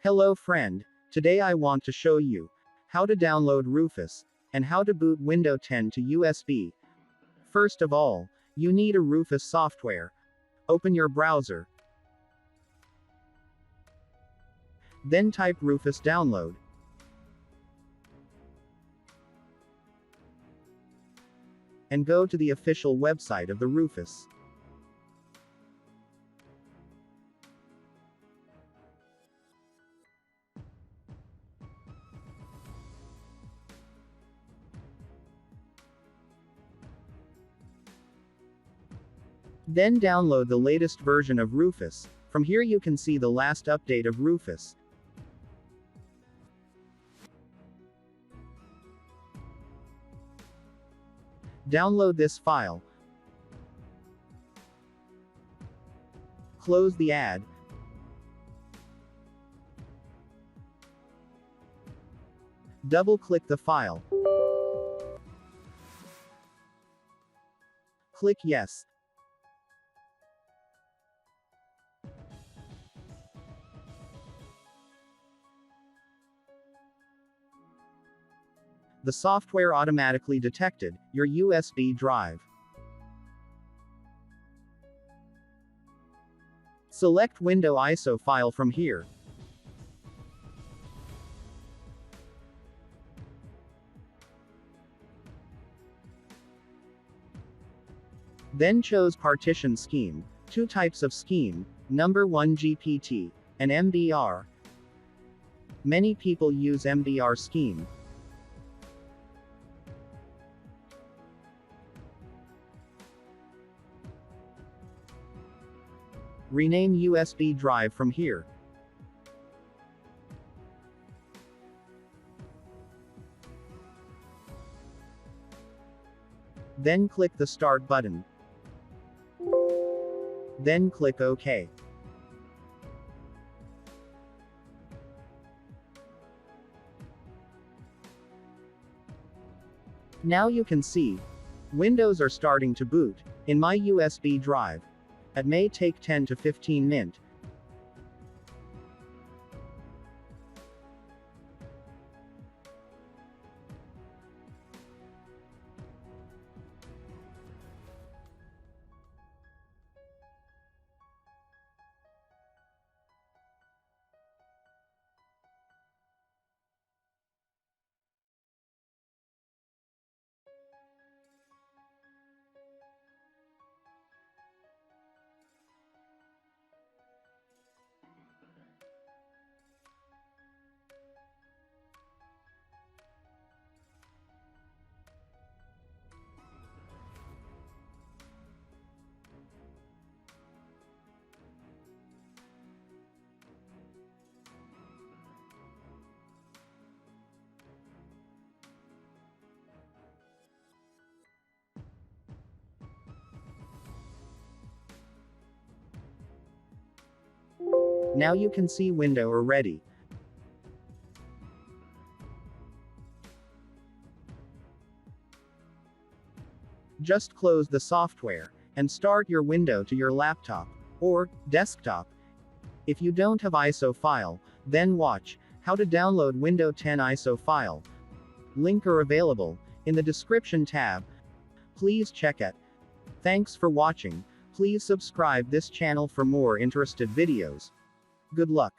Hello friend, today I want to show you how to download Rufus, and how to boot Windows 10 to USB. First of all, you need a Rufus software. Open your browser. Then type Rufus download. And go to the official website of the Rufus. Then download the latest version of Rufus. From here you can see the last update of Rufus. Download this file. Close the ad. Double-click the file. Click Yes. The software automatically detected your USB drive. Select Windows ISO file from here. Then choose partition scheme. Two types of scheme, number 1 GPT, and MBR. Many people use MBR scheme. Rename USB drive from here. Then click the Start button. Then click OK. Now you can see, Windows are starting to boot in my USB drive. It may take 10 to 15 minutes. Now you can see Windows are ready. Just close the software, and start your window to your laptop, or desktop. If you don't have ISO file, then watch how to download Windows 10 ISO file. Link are available in the description tab. Please check it. Thanks for watching. Please subscribe this channel for more interested videos. Good luck.